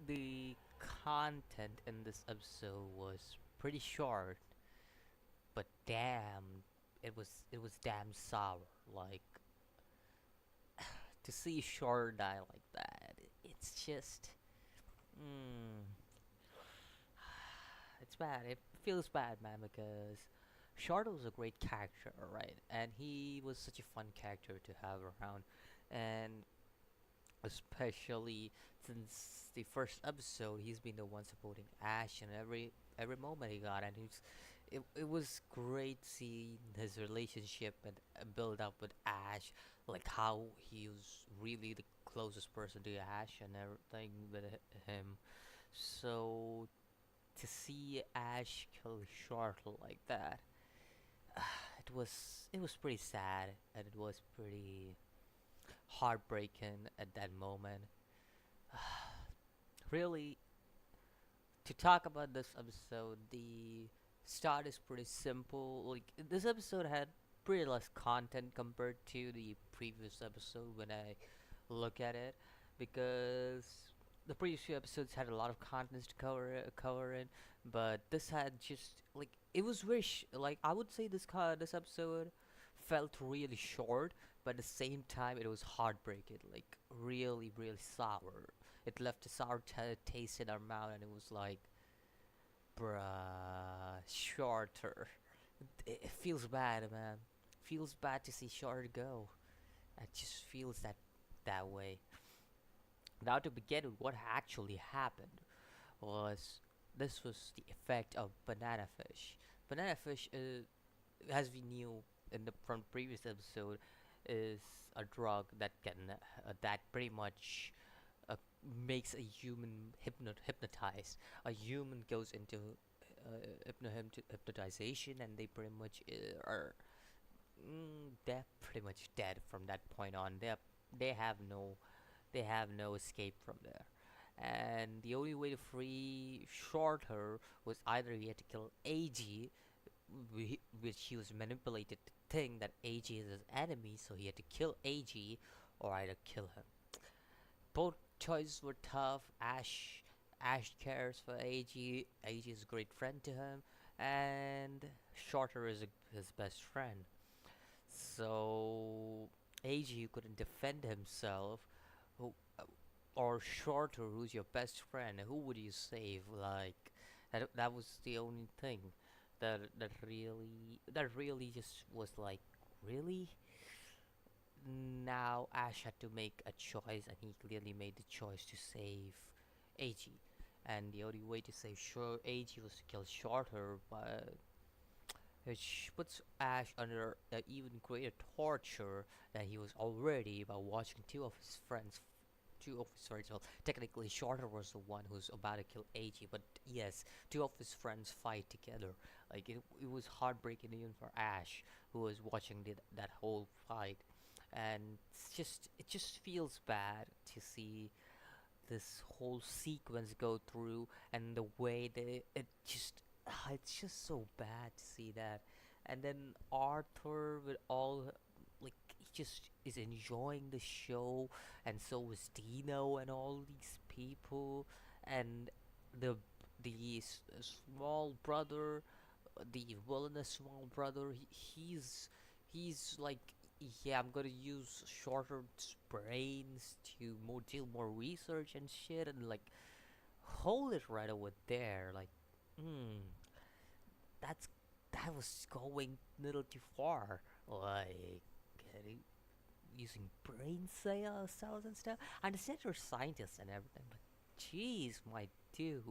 the content in this episode was pretty short, but damn, it was damn sour. Like to see Shore die like that, it's just, mm, it's bad. It feels bad, man, because Shardo was a great character, right? And he was such a fun character to have around, and especially since the first episode, he's been the one supporting Ash in every moment he got, and it was great seeing his relationship and build up with Ash, like how he was really the closest person to Ash and everything with him. So to see Ash kill Shortle like that, it was pretty sad and it was pretty heartbreaking at that moment. Really, to talk about this episode, the start is pretty simple. Like this episode had pretty less content compared to the previous episode when I look at it, because the previous few episodes had a lot of content to cover in, but this had just like it was very like I would say this episode felt really short, but at the same time it was heartbreaking, like really sour. It left a sour taste in our mouth, and it was like, bruh, shorter. It feels bad, man. Feels bad to see shorter go. It just feels that way. Now to begin with, what actually happened was this was the effect of banana fish. Banana fish, as we knew from the previous episode, is a drug that pretty much uh, makes a human hypnotized. A human goes into hypnotization, and they pretty much are they're pretty much dead from that point on. They have no they have no escape from there. And the only way to free Shorter was either he had to kill AG, which he was manipulated to think that AG is his enemy, so he had to kill AG or either kill him. Both choices were tough. Ash cares for AG. AG is a great friend to him, and Shorter is his best friend. So AG couldn't defend himself. Who, or Shorter, who's your best friend? Who would you save? Like that was the only thing that really just was like, really. Now Ash had to make a choice, and he clearly made the choice to save AG. And the only way to save AG was to kill Shorter, but which puts Ash under an even greater torture than he was already by watching two of his friends. Well, technically, Shorter was the one who's about to kill AG, but yes, two of his friends fight together. Like it was heartbreaking even for Ash, who was watching that whole fight, and it just feels bad to see this whole sequence go through, and the way it's just so bad to see that. And then Arthur with all, like, he just is enjoying the show, and so is Dino and all these people, and the small brother, the villainous small brother, he's like, yeah, I'm gonna use Shorter's brains to do more research and shit, and like hold it right over there. Like, hmm, that's that was going a little too far. Like, getting, using cells and stuff. I understand you're scientists and everything, but jeez, my dude,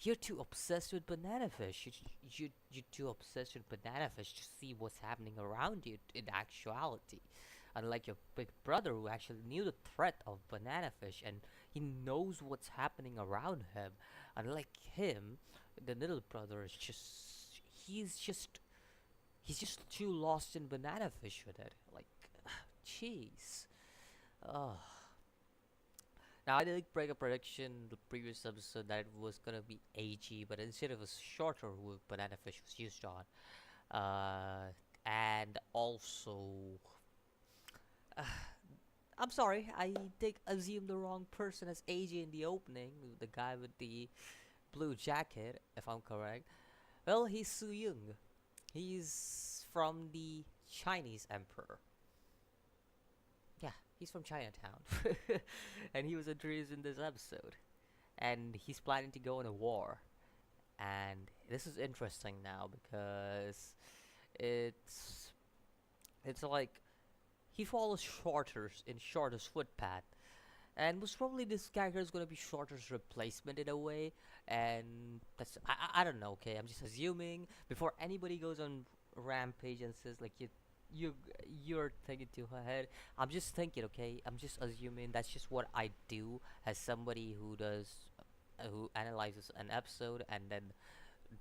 you're too obsessed with banana fish. You're too obsessed with banana fish to see what's happening around you in actuality. Unlike your big brother, who actually knew the threat of banana fish and he knows what's happening around him. Unlike him, the little brother is he's just he's just too lost in banana fish with it. Like, jeez. Oh. Now I did break a prediction in the previous episode that it was gonna be AG, but instead it was Shorter who banana fish was used on. And also, uh, I'm sorry, I think assumed the wrong person as AJ in the opening, the guy with the blue jacket, if I'm correct. Well, he's Su Yung. He's from the Chinese emperor. Yeah, he's from Chinatown. And he was introduced in this episode. And he's planning to go on a war. And this is interesting now because it's it's like he follows Shorter's footpath, and most probably this character is gonna be Shorter's replacement in a way, and that's I don't know. Okay, I'm just assuming before anybody goes on rampage and says like you you're thinking too ahead. I'm just thinking. Okay, I'm just assuming that's just what I do as somebody who does who analyzes an episode and then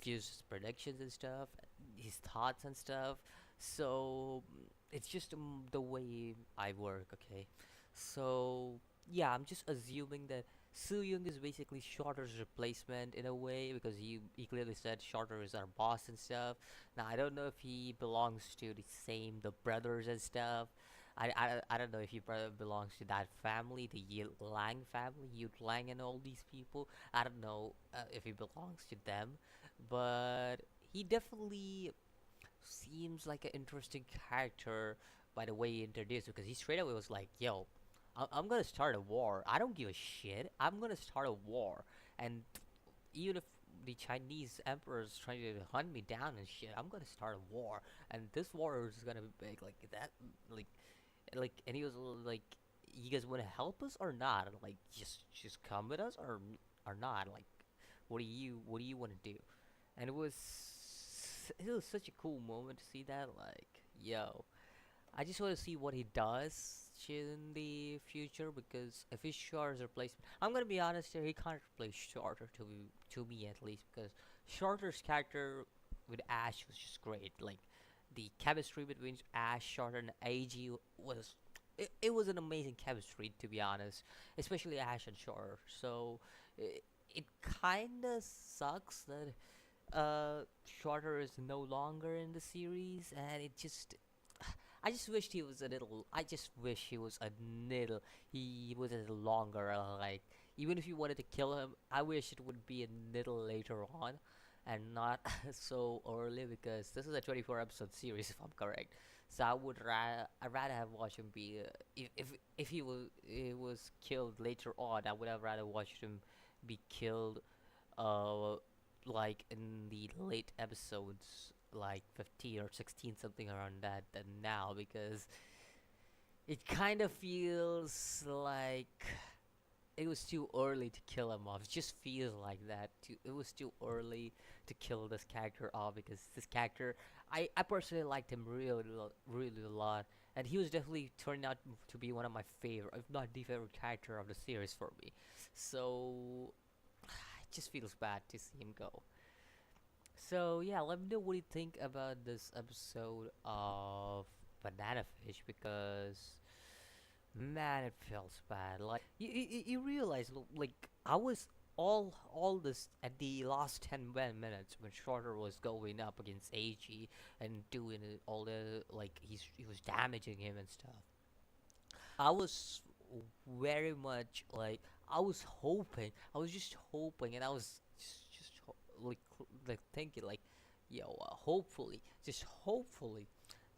gives predictions and stuff, his thoughts and stuff. So it's just the way I work. Okay, so yeah, I'm just assuming that Su Yung is basically Shorter's replacement in a way because he clearly said Shorter is our boss and stuff. Now I don't know if he belongs to the brothers and stuff. I don't know if he belongs to that family, the Yi Lang family, Yu Lang and all these people. I don't know if he belongs to them, but he definitely seems like an interesting character by the way he introduced because he straight away was like, "Yo, I'm gonna start a war. I don't give a shit. I'm gonna start a war, and even if the Chinese emperor is trying to hunt me down and shit, I'm gonna start a war, and this war is gonna be big like that, like, and he was like, you guys want to help us or not? And like, just come with us or not? Like, what do you want to do?" And it was such a cool moment to see that. Like, yo, I just want to see what he does in the future because if he's Shorter's replacement, I'm gonna be honest here, he can't replace Shorter to me at least because Shorter's character with Ash was just great. Like the chemistry between Ash, Shorter, and AG was it was an amazing chemistry to be honest, especially Ash and Shorter. So it kind of sucks that Shorter is no longer in the series, and it just I just wished he was a little. I just wish he was a little. He was a little longer. Like even if you wanted to kill him, I wish it would be a little later on, and not so early because this is a 24 episode series if I'm correct. So I'd rather have watched him be if he was killed later on. I would have rather watched him be killed uh like in the late episodes like 15 or 16 something around that than now because it kind of feels like it was too early to kill him off. It just feels like that. It was too early to kill this character off because this character, I personally liked him really a lot, and he was definitely turning out to be one of my favorite, if not the favorite character of the series for me. So it just feels bad to see him go. So yeah, let me know what you think about this episode of Banana Fish because man, it feels bad. Like you realize like I was all this at the last 10 minutes when Shorter was going up against AG and doing all the like he was damaging him and stuff. I was very much like I was hoping. I was just hoping, and I was like thinking like, yo, just hopefully,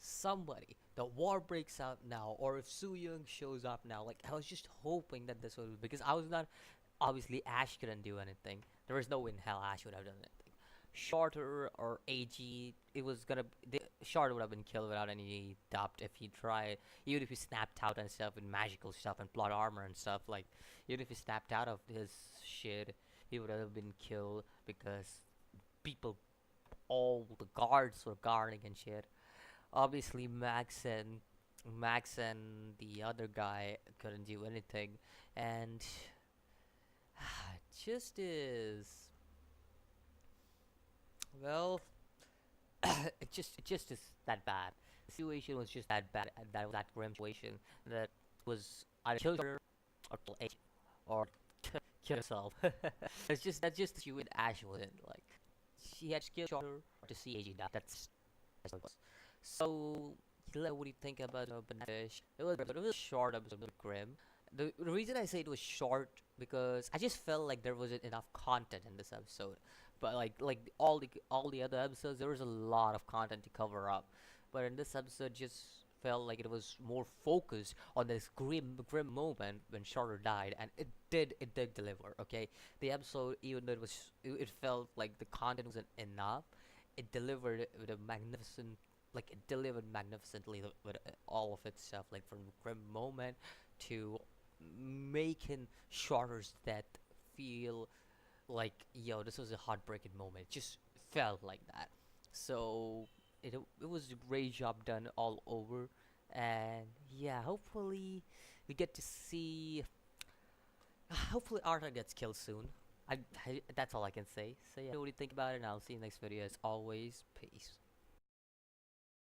somebody the war breaks out now, or if Su Yung shows up now. Like I was just hoping that this would because I was not obviously Ash couldn't do anything. There was no way in hell Ash would have done anything. Shorter or AG, it was gonna Shorter would have been killed without any doubt if he tried. Even if he snapped out and stuff with magical stuff and plot armor and stuff, like even if he snapped out of his shit, he would have been killed because people, all the guards were guarding and shit. Obviously, Max and the other guy couldn't do anything, and just is well, it just is that bad. The situation was just that bad. That was that grim situation that was either kill her or kill H or kill herself. That's just the with Ash was in. Like she had to kill her to see AG die. That's what it was. So What do you think about Bandish? It was a short episode of Grim. The reason I say it was short because I just felt like there wasn't enough content in this episode. But like all the other episodes, there was a lot of content to cover up. But in this episode, just felt like it was more focused on this grim moment when Shorter died, and it did deliver. Okay, the episode, even though it felt like the content wasn't enough, it delivered it with a magnificent, like it delivered magnificently with all of its stuff, like from grim moment to making Shorter's death feel like, yo, this was a heartbreaking moment. It just felt like that. So it was a great job done all over, and yeah, hopefully we get to see. Hopefully Arthur gets killed soon. That's all I can say. So yeah, what do you think about it? And I'll see you next video. As always, peace.